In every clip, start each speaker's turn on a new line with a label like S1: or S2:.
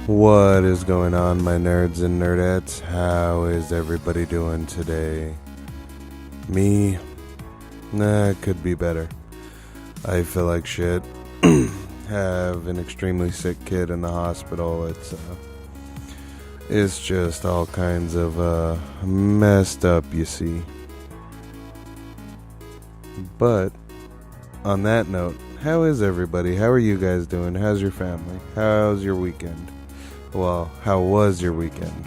S1: What is going on, my nerds and nerdettes? How is everybody doing today? Me? Nah, it could be better. I feel like shit. Have an extremely sick kid in the hospital. It's just all kinds of messed up, you see. But on that note, how is everybody? How are you guys doing? How's your family? How's your weekend? Well, how was your weekend?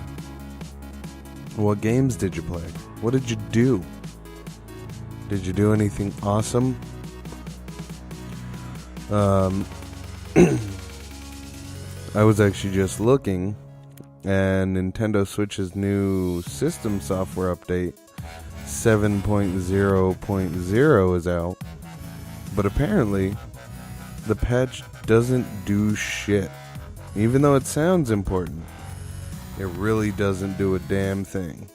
S1: What games did you play? What did you do? Did you do anything awesome? I was actually just looking, and Nintendo Switch's new system software update 7.0.0 is out, but apparently the patch doesn't do shit. Even though it sounds important, it really doesn't do a damn thing.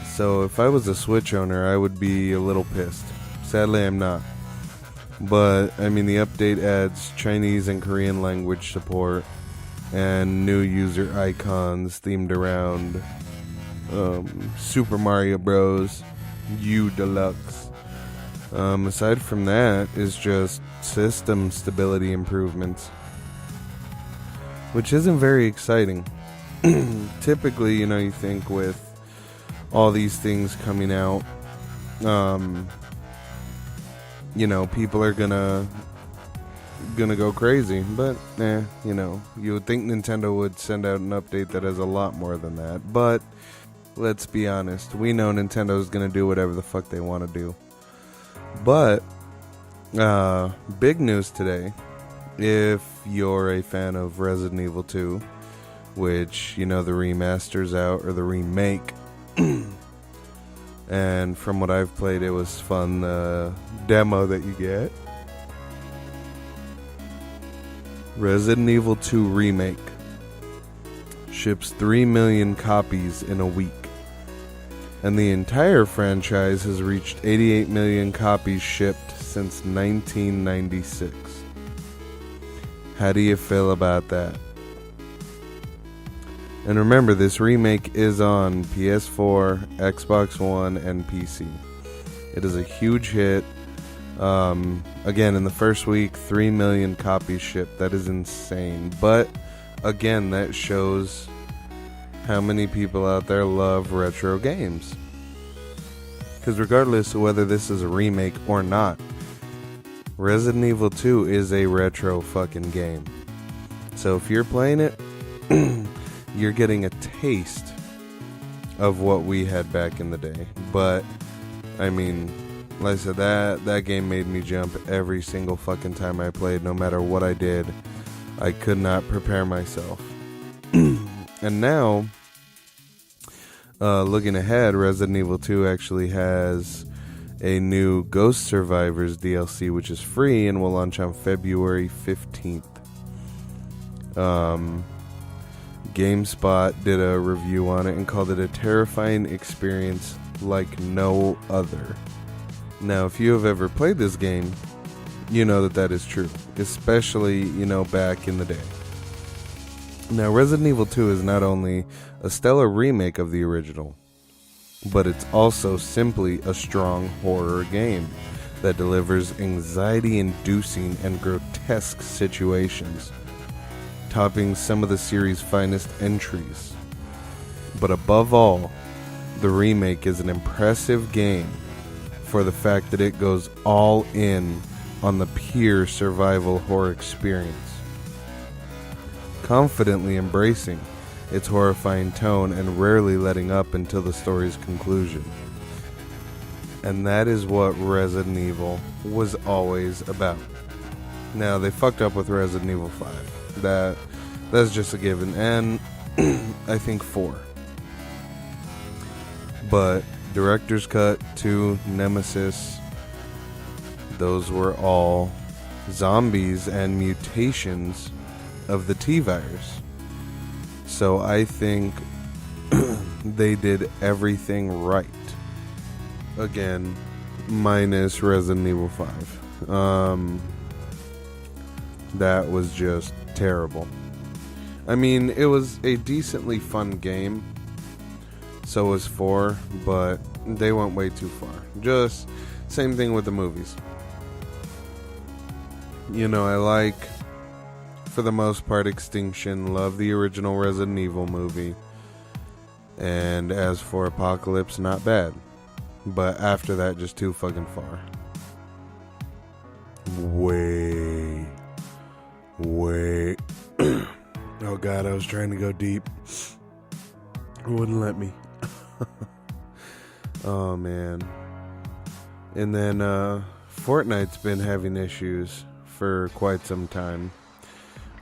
S1: So if I was a Switch owner, I would be a little pissed. Sadly, I'm not. But, I mean, the update adds Chinese and Korean language support and new user icons themed around Super Mario Bros. U Deluxe. Aside from that, is just system stability improvements, which isn't very exciting. Typically, you think with all these things coming out, people are gonna go crazy. But, you would think Nintendo would send out an update that has a lot more than that. But, let's be honest, we know Nintendo's gonna do whatever the fuck they want to do. But, big news today. If you're a fan of Resident Evil 2, which, the remaster's out, or the remake, and from what I've played, it was fun, the demo that you get. Resident Evil 2 Remake ships 3 million copies in a week, and the entire franchise has reached 88 million copies shipped since 1996. How do you feel about that? And remember, this remake is on PS4, Xbox One, and PC. It is a huge hit. Again, in the first week, 3 million copies shipped. That is insane. But, again, that shows how many people out there love retro games. Because regardless of whether this is a remake or not, Resident Evil 2 is a retro fucking game. So if you're playing it, you're getting a taste of what we had back in the day. But, I mean, like I said, that game made me jump every single fucking time I played, no matter what I did. I could not prepare myself. And now, looking ahead, Resident Evil 2 actually has a new Ghost Survivors DLC, which is free and will launch on February 15th. GameSpot did a review on it and called it a terrifying experience like no other. Now, if you have ever played this game, you know that is true, especially, back in the day. Now, Resident Evil 2 is not only a stellar remake of the original, but it's also simply a strong horror game that delivers anxiety-inducing and grotesque situations, topping some of the series' finest entries. But above all, the remake is an impressive game for the fact that it goes all in on the pure survival horror experience, confidently embracing its horrifying tone and rarely letting up until the story's conclusion. And that is what Resident Evil was always about. Now, they fucked up with Resident Evil 5. That's just a given. And I think 4. But Director's Cut 2, Nemesis, those were all zombies and mutations of the T-virus. So I think they did everything right. Again, minus Resident Evil 5. That was just terrible. I mean, it was a decently fun game. So was 4, but they went way too far. Just same thing with the movies. You know, I like, for the most part, Extinction. Love the original Resident Evil movie. And as for Apocalypse, not bad. But after that, just too fucking far. Way. Oh god, I was trying to go deep. It wouldn't let me. Oh man. And then Fortnite's been having issues for quite some time,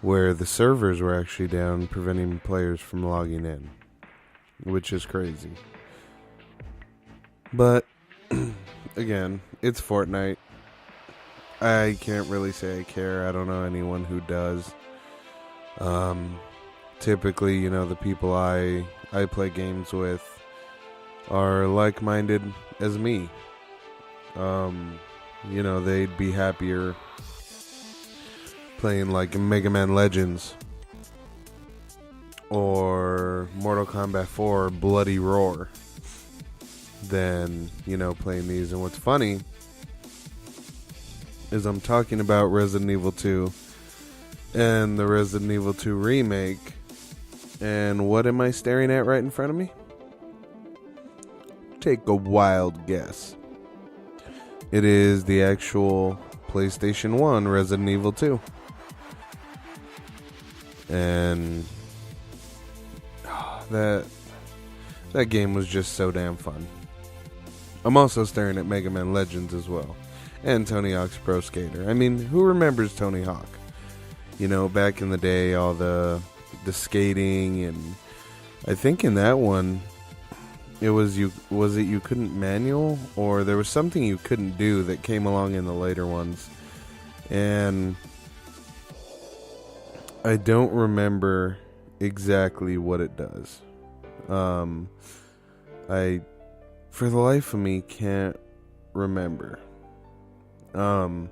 S1: where the servers were actually down, preventing players from logging in, which is crazy. But again, it's Fortnite. I can't really say I care. I don't know anyone who does. Typically, you know, the people I play games with are like-minded as me. You know, they'd be happier playing like Mega Man Legends or Mortal Kombat 4 Bloody Roar than, you know, playing these. And what's funny is I'm talking about Resident Evil 2 and the Resident Evil 2 remake, and what am I staring at right in front of me? Take a wild guess. It is the actual PlayStation 1 Resident Evil 2. And that game was just so damn fun. I'm also staring at Mega Man Legends as well. And Tony Hawk's Pro Skater. I mean, who remembers Tony Hawk? You know, back in the day, all the skating, and I think in that one, was it you couldn't manual, or there was something you couldn't do that came along in the later ones, and I don't remember exactly what it does. I, for the life of me, can't remember. And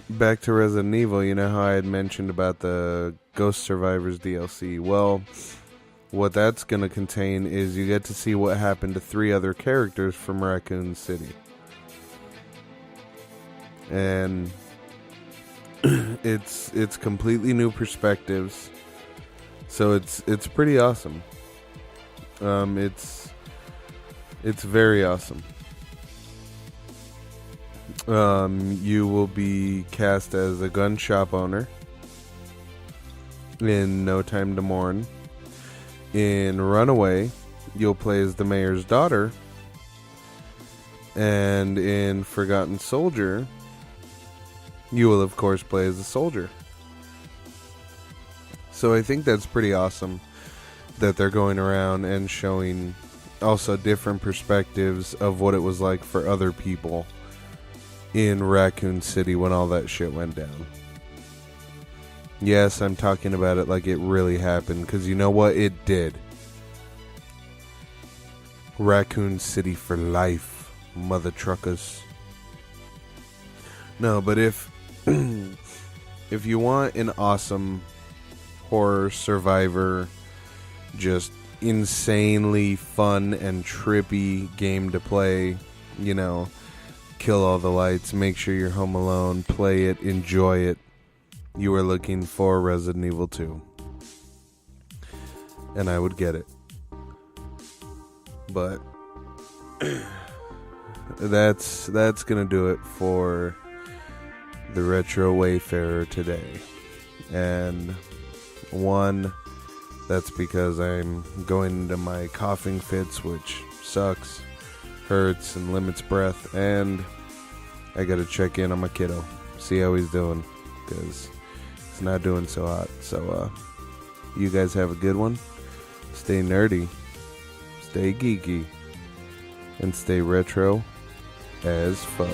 S1: back to Resident Evil, you know how I had mentioned about the Ghost Survivors DLC? Well, what that's going to contain is you get to see what happened to 3 other characters from Raccoon City. And it's completely new perspectives. So it's pretty awesome. It's very awesome. You will be cast as a gun shop owner in No Time to Mourn. In Runaway, you'll play as the mayor's daughter. And in Forgotten Soldier, you will of course play as a soldier. So I think that's pretty awesome that they're going around and showing also different perspectives of what it was like for other people in Raccoon City when all that shit went down. Yes, I'm talking about it like it really happened, because you know what? It did. Raccoon City for life, mother truckers. No, but if you want an awesome horror survivor, just insanely fun and trippy game to play, you know, kill all the lights, make sure you're home alone, play it, enjoy it, you are looking for Resident Evil 2. And I would get it. But that's gonna do it for the Retro Wayfarer today. And one, that's because I'm going into my coughing fits, which sucks, hurts, and limits breath, and I gotta check in on my kiddo, see how he's doing, because it's not doing so hot. So you guys have a good one. Stay nerdy, stay geeky, and stay retro as fuck.